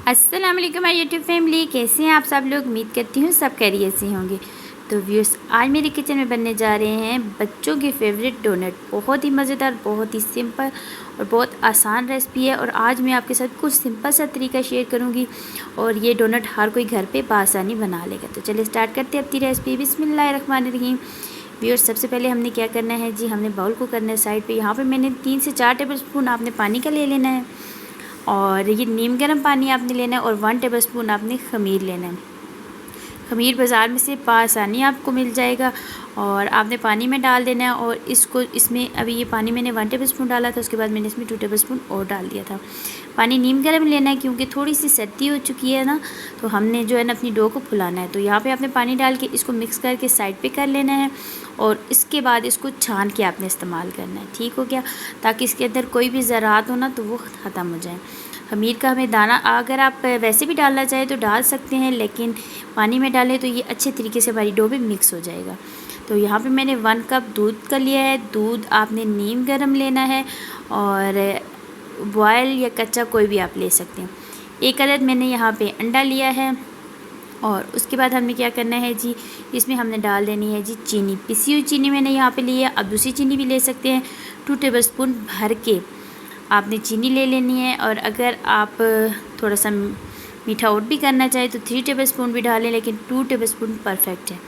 अस्सलाम वालेकुम my YouTube family, कैसे हैं आप सब लोग। उम्मीद करती हूँ सब खैरियत से होंगे। तो व्यूअर्स, आज मेरे किचन में बनने जा रहे हैं बच्चों के फेवरेट डोनट। बहुत ही मज़ेदार, बहुत ही सिंपल और बहुत आसान रेसिपी है। और आज मैं आपके साथ कुछ सिंपल सा तरीका शेयर करूँगी और ये डोनट हर कोई घर पर बआसानी बना लेगा। तो चलिए स्टार्ट करते हैं अपनी रेसिपी। बिस्मिल्लाहिर्रहमानिर्रहीम। व्यूअर्स, सबसे पहले हमने क्या करना है जी, हमने बाउल को करना है साइड पे। यहाँ पे मैंने 3 से 4 टेबल स्पून आपने पानी का ले लेना है और ये नीम गर्म पानी आपने लेना है और 1 टेबल स्पून आपने ख़मीर लेना है। ख़मीर बाज़ार में से बआसानी आपको मिल जाएगा और आपने पानी में डाल देना है। और इसमें अभी ये पानी मैंने 1 टेबल स्पून डाला था, उसके बाद मैंने इसमें 2 टेबल स्पून और डाल दिया था। पानी नीम गर्म लेना है क्योंकि थोड़ी सी सर्दी हो चुकी है ना, तो हमने जो है ना अपनी डो को फुलाना है। तो यहाँ पे आपने पानी डाल के इसको मिक्स करके साइड पे कर लेना है और इसके बाद इसको छान के आपने इस्तेमाल करना है। ठीक हो गया, ताकि इसके अंदर कोई भी ज़रात हो ना तो वो ख़त्म हो जाए। ख़मीर का हमें दाना अगर आप वैसे भी डालना चाहें तो डाल सकते हैं, लेकिन पानी में डालें तो ये अच्छे तरीके से हमारी डो में मिक्स हो जाएगा। तो यहाँ पे मैंने 1 कप दूध का लिया है। दूध आपने नीम गर्म लेना है और बॉयल या कच्चा कोई भी आप ले सकते हैं। 1 अदद मैंने यहाँ पे अंडा लिया है और उसके बाद हमने क्या करना है जी, इसमें हमने डाल देनी है जी चीनी। पिसी हुई चीनी मैंने यहाँ पे ली है, आप दूसरी चीनी भी ले सकते हैं। 2 टेबल स्पून भर के आपने चीनी ले लेनी है। और अगर आप थोड़ा सा मीठा और भी करना चाहें तो 3 टेबल स्पून भी डालें, लेकिन 2 टेबल स्पून परफेक्ट है।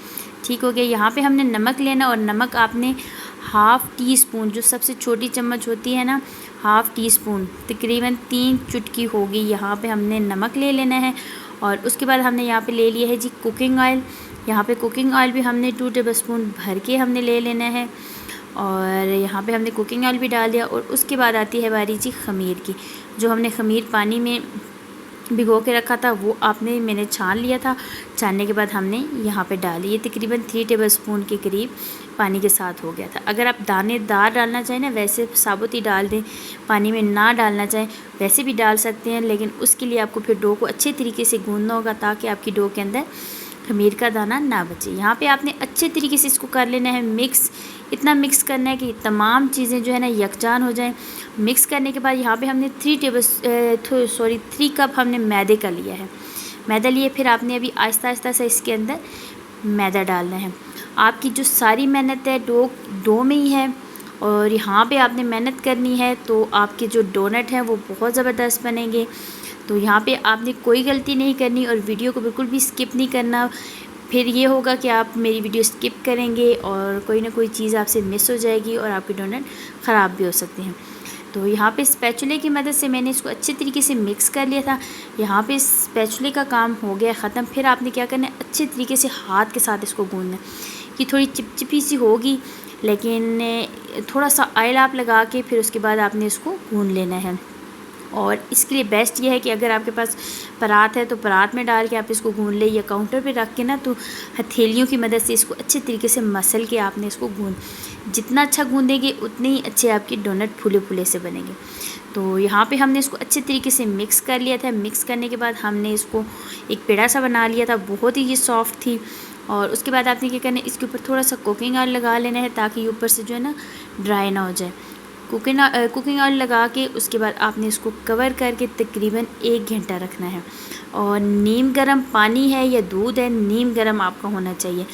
ठीक हो गया। यहाँ पे हमने नमक लेना और नमक आपने हाफ़ टी स्पून, जो सबसे छोटी चम्मच होती है ना, हाफ़ टी स्पून, तकरीबन 3 चुटकी होगी, यहाँ पे हमने नमक ले लेना है। और उसके बाद हमने यहाँ पे ले लिया है जी कुकिंग ऑयल। यहाँ पे कुकिंग ऑयल भी हमने 2 टेबल स्पून भर के हमने ले लेना है और यहाँ पे हमने कुकिंग ऑयल भी डाल दिया। और उसके बाद आती है बारी जी ख़मीर की। जो हमने ख़मीर पानी में भिगो के रखा था वो मैंने छान लिया था। छानने के बाद हमने यहाँ पे डाली, ये तकरीबन 3 टेबल स्पून के करीब पानी के साथ हो गया था। अगर आप दानेदार डालना चाहें ना, वैसे साबुत ही डाल दें, पानी में ना डालना चाहें वैसे भी डाल सकते हैं, लेकिन उसके लिए आपको फिर डो को अच्छे तरीके से गूंदना होगा ताकि आपकी डो के अंदर ख़मीर का दाना ना बचे। यहाँ पे आपने अच्छे तरीके से इसको कर लेना है मिक्स। इतना मिक्स करना है कि तमाम चीज़ें जो है ना यकजान हो जाएं। मिक्स करने के बाद यहाँ पे हमने 3 कप हमने मैदे का लिया है। मैदा लिए फिर आपने अभी आहिस्ता आहिस्ता से इसके अंदर मैदा डालना है। आपकी जो सारी मेहनत है डो में ही है और यहाँ पे आपने मेहनत करनी है, तो आपके जो डोनट हैं वो बहुत ज़बरदस्त बनेंगे। तो यहाँ पे आपने कोई गलती नहीं करनी और वीडियो को बिल्कुल भी स्किप नहीं करना। फिर ये होगा कि आप मेरी वीडियो स्किप करेंगे और कोई ना कोई चीज़ आपसे मिस हो जाएगी और आपके डोनट ख़राब भी हो सकते हैं। तो यहाँ पे स्पैचुले की मदद से मैंने इसको अच्छे तरीके से मिक्स कर लिया था। यहाँ पे स्पैचुले का काम हो गया ख़त्म। फिर आपने क्या करना है, अच्छे तरीके से हाथ के साथ इसको गूंदना है। कि थोड़ी चिपचिपी सी होगी, लेकिन थोड़ा सा ऑयल आप लगा के फिर उसके बाद आपने इसको गूंद लेना है। और इसके लिए बेस्ट ये है कि अगर आपके पास परात है तो परात में डाल के आप इसको गूंद लें, या काउंटर पे रख के ना तो हथेलियों की मदद से इसको अच्छे तरीके से मसल के आपने इसको जितना अच्छा गूंदेंगे उतने ही अच्छे आपके डोनट फूले फूले से बनेंगे। तो यहाँ पे हमने इसको अच्छे तरीके से मिक्स कर लिया था। मिक्स करने के बाद हमने इसको एक पेड़ा सा बना लिया था, बहुत ही ये सॉफ्ट थी। और उसके बाद आपने क्या करना है, इसके ऊपर थोड़ा सा कुकिंग ऑयल लगा लेना है ताकि ये ऊपर से जो है ना ड्राई ना हो जाए। कुकिंग ऑयल लगा के उसके बाद आपने इसको कवर करके तकरीबन 1 घंटा रखना है। और नीम गर्म पानी है या दूध है, नीम गर्म आपका होना चाहिए।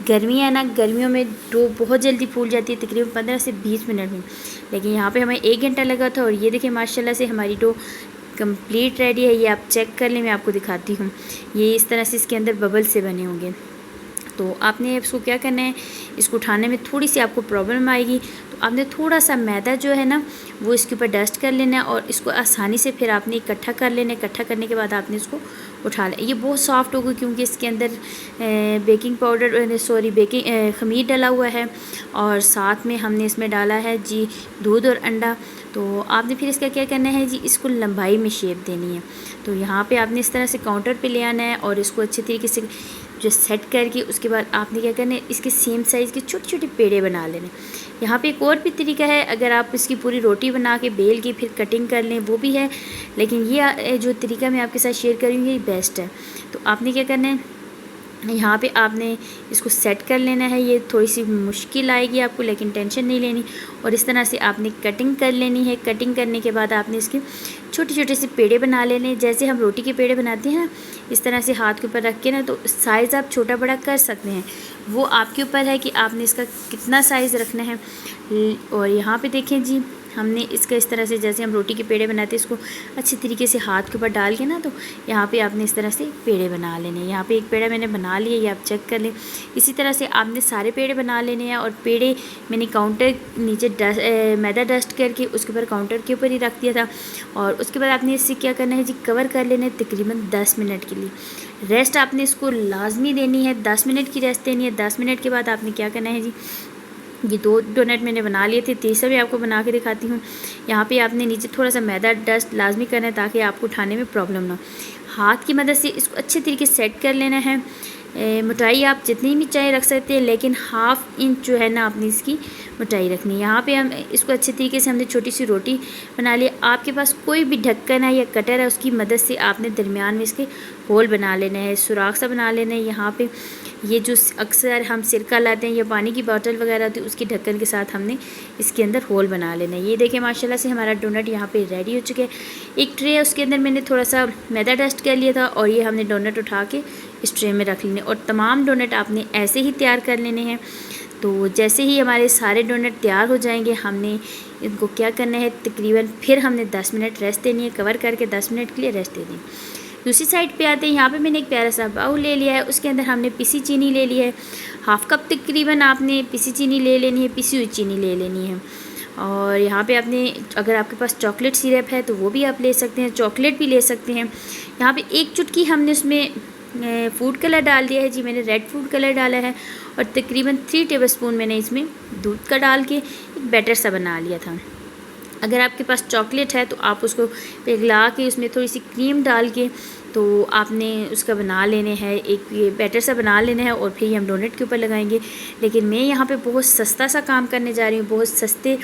गर्मी है ना, गर्मियों में डो बहुत जल्दी फूल जाती है, तकरीबन 15 से 20 मिनट में। लेकिन यहाँ पे हमें 1 घंटा लगा था। और ये देखिए माशाल्लाह से हमारी डो कंप्लीट रेडी है। ये आप चेक कर लें, मैं आपको दिखाती हूँ। ये इस तरह से इसके अंदर बबल से बने होंगे। तो आपने इसको क्या करना है, इसको उठाने में थोड़ी सी आपको प्रॉब्लम आएगी, तो आपने थोड़ा सा मैदा जो है ना वो इसके ऊपर डस्ट कर लेना है और इसको आसानी से फिर आपने इकट्ठा कर लेना है। इकट्ठा करने के बाद आपने इसको उठा लें। ये बहुत सॉफ्ट होगा क्योंकि इसके अंदर ख़मीर डला हुआ है और साथ में हमने इसमें डाला है जी दूध और अंडा। तो आपने फिर इसका क्या करना है जी, इसको लंबाई में शेप देनी है। तो यहाँ पे आपने इस तरह से काउंटर पे ले आना है और इसको अच्छे तरीके से जो सेट करके उसके बाद आपने क्या करना है, इसके सेम साइज़ के छोटे छोटे पेड़े बना लेने। यहाँ पे एक और भी तरीका है, अगर आप इसकी पूरी रोटी बना के बेल के फिर कटिंग कर लें वो भी है, लेकिन ये जो तरीका मैं आपके साथ शेयर करूँगी ये बेस्ट है। तो आपने क्या करना है, यहाँ पे आपने इसको सेट कर लेना है। ये थोड़ी सी मुश्किल आएगी आपको, लेकिन टेंशन नहीं लेनी। और इस तरह से आपने कटिंग कर लेनी है। कटिंग करने के बाद आपने इसके छोटे छोटे से पेड़े बना लेने, जैसे हम रोटी के पेड़े बनाते हैं ना, इस तरह से हाथ के ऊपर रख के ना, तो साइज़ आप छोटा बड़ा कर सकते हैं, वो आपके ऊपर है कि आपने इसका कितना साइज़ रखना है। और यहाँ पे देखें जी, हमने इसका इस तरह से, जैसे हम रोटी के पेड़े बनाते हैं, इसको अच्छी तरीके से हाथ के ऊपर डाल के ना, तो यहाँ पे आपने इस तरह से पेड़े बना लेने। यहाँ पे एक पेड़ा मैंने बना लिया, ये आप चेक कर लें। इसी तरह से आपने सारे पेड़े बना लेने हैं। और पेड़े मैंने काउंटर नीचे मैदा डस्ट करके उसके ऊपर काउंटर के ऊपर ही रख दिया था। और उसके बाद आपने इससे क्या करना है जी, कवर कर लेना है तकरीबन 10 मिनट के लिए। रेस्ट आपने इसको लाजमी देनी है, 10 मिनट की रेस्ट देनी है। 10 मिनट के बाद आपने क्या करना है जी, ये 2 डोनट मैंने बना लिए थे, तीसरा भी आपको बना के दिखाती हूँ। यहाँ पे आपने नीचे थोड़ा सा मैदा डस्ट लाजमी करना है, ताकि आपको उठाने में प्रॉब्लम ना हो। हाथ की मदद से इसको अच्छे तरीके से सेट कर लेना है। मोटाई आप जितनी भी चाहे रख सकते हैं, लेकिन 1/2 इंच जो है ना, आपने इसकी मोटाई रखनी है। यहाँ पे हम इसको अच्छे तरीके से हमने छोटी सी रोटी बना ली। आपके पास कोई भी ढक्कन है या कटर है, उसकी मदद से आपने दरमियान में इसके होल बना लेना है, सुराख सा बना लेना है। यहाँ पे ये जो अक्सर हम सिरका लाते हैं या पानी की बोतल वगैरह होती है, उसकी ढक्कन के साथ हमने इसके अंदर होल बना लेना है। ये देखें माशाल्लाह से हमारा डोनट यहाँ पे रेडी हो चुके हैं। एक ट्रे है, उसके अंदर मैंने थोड़ा सा मैदा डस्ट कर लिया था, और ये हमने डोनट उठा के इस ट्रे में रख लेने। और तमाम डोनट आपने ऐसे ही तैयार कर लेने हैं। तो जैसे ही हमारे सारे डोनट तैयार हो जाएंगे, हमने इनको क्या करना है, तकरीबन फिर हमने 10 मिनट रेस्ट देनी है, कवर करके 10 मिनट के लिए रेस्ट दे दें। दूसरी साइड पे आते हैं। यहाँ पे मैंने एक प्यारा सा बाउल ले लिया है, उसके अंदर हमने पिसी चीनी ले ली है। 1/2 कप तकरीबन आपने पिसी चीनी ले लेनी है, पिसी हुई चीनी ले लेनी है। और यहाँ पे आपने, अगर आपके पास चॉकलेट सिरप है तो वो भी आप ले सकते हैं, चॉकलेट भी ले सकते हैं। यहाँ पे 1 चुटकी हमने उसमें फूड कलर डाल दिया है जी, मैंने रेड फूड कलर डाला है। और तकरीबन 3 टेबलस्पून मैंने इसमें दूध का डाल के एक बैटर सा बना लिया था। अगर आपके पास चॉकलेट है तो आप उसको पिघला के उसमें थोड़ी सी क्रीम डाल के, तो आपने उसका बना लेने हैं, एक ये बैटर सा बना लेना है, और फिर ये हम डोनट के ऊपर लगाएंगे। लेकिन मैं यहाँ पे बहुत सस्ता सा काम करने जा रही हूँ, बहुत सस्ते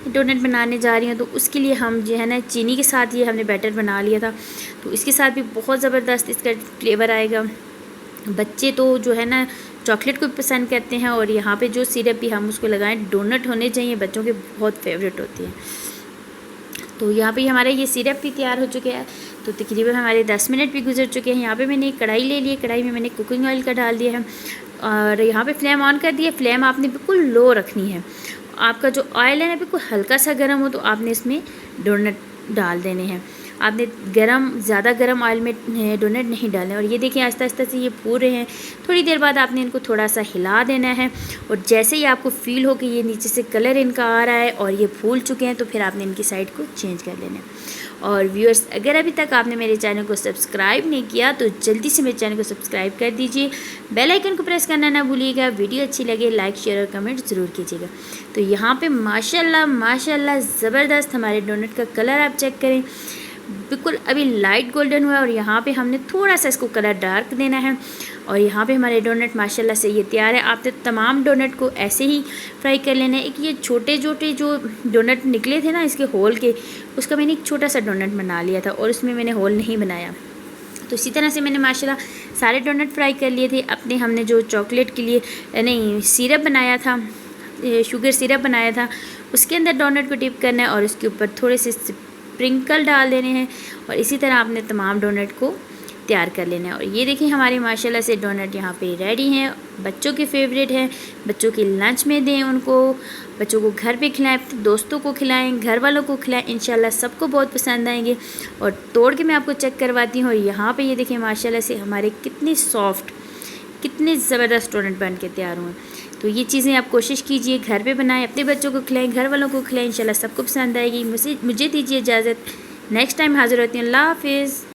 डोनट बनाने जा रही हूँ। तो उसके लिए हम जो है ना, चीनी के साथ ये हमने बैटर बना लिया था, तो इसके साथ भी बहुत ज़बरदस्त इसका फ्लेवर आएगा। बच्चे तो जो है ना, चॉकलेट को पसंद करते हैं। और यहाँ पे जो सिरप भी हम उसको लगाएं, डोनट होने चाहिए, बच्चों के बहुत फेवरेट होती है। तो यहाँ पे हमारे ये सिरप भी तैयार हो चुके हैं। तो तकरीबन हमारे 10 मिनट भी गुजर चुके हैं। यहाँ पे मैंने एक कढ़ाई ले ली है, कढ़ाई में मैंने कुकिंग ऑयल का डाल दिया है, और यहाँ पे फ्लेम ऑन कर दिया। फ्लेम आपने बिल्कुल लो रखनी है। आपका जो ऑयल है ना, बिल्कुल हल्का सा गर्म हो, तो आपने इसमें डोनट डाल देने हैं। आपने ज़्यादा गर्म ऑयल में डोनट नहीं डालने। और ये देखिए आहिस्ता आहिस्ता से ये फूल रहे हैं। थोड़ी देर बाद आपने इनको थोड़ा सा हिला देना है, और जैसे ही आपको फील हो कि ये नीचे से कलर इनका आ रहा है और ये फूल चुके हैं, तो फिर आपने इनकी साइड को चेंज कर लेना है। और व्यूअर्स, अगर अभी तक आपने मेरे चैनल को सब्सक्राइब नहीं किया तो जल्दी से मेरे चैनल को सब्सक्राइब कर दीजिए, बेल आइकन को प्रेस करना ना भूलिएगा। वीडियो अच्छी लगे लाइक शेयर और कमेंट ज़रूर कीजिएगा। तो यहाँ पे माशाल्लाह माशाल्लाह ज़बरदस्त हमारे डोनट का कलर आप चेक करें, बिल्कुल अभी लाइट गोल्डन हुआ है। और यहाँ पे हमने थोड़ा सा इसको कलर डार्क देना है। और यहाँ पे हमारे डोनट माशाल्लाह से ये तैयार है। आपने तमाम डोनट को ऐसे ही फ्राई कर लेना है। एक ये छोटे छोटे जो डोनट निकले थे ना इसके होल के, उसका मैंने एक छोटा सा डोनट बना लिया था, और उसमें मैंने होल नहीं बनाया। तो इसी तरह से मैंने माशाल्लाह सारे डोनट फ्राई कर लिए थे। अपने हमने जो चॉकलेट के लिए नहीं सिरप बनाया था, शुगर सिरप बनाया था, उसके अंदर डोनट को डिप करना है, और उसके ऊपर थोड़े से स्प्रिंकल डाल देने हैं। और इसी तरह आपने तमाम डोनट को तैयार कर लेना है। और ये देखिए हमारे माशाल्लाह से डोनट यहाँ पे रेडी हैं। बच्चों के फेवरेट हैं, बच्चों के लंच में दें उनको, बच्चों को घर पे खिलाएं, दोस्तों को खिलाएं, घर वालों को खिलाएं, इंशाल्लाह सबको बहुत पसंद आएंगे। और तोड़ के मैं आपको चेक करवाती हूँ। और यहाँ पे ये देखिए माशाल्लाह से हमारे कितने सॉफ्ट, कितने ज़बरदस्त डोनट बन के तैयार हुए। तो ये चीज़ें आप कोशिश कीजिए, घर पे बनाएं, अपने बच्चों को खिलाएं, घर वालों को खिलाएं, इंशाल्लाह सबको पसंद आएगी। मुझे दीजिए इजाज़त, नेक्स्ट टाइम हाज़िर होती हूँ। अल्लाह हाफ़िज़।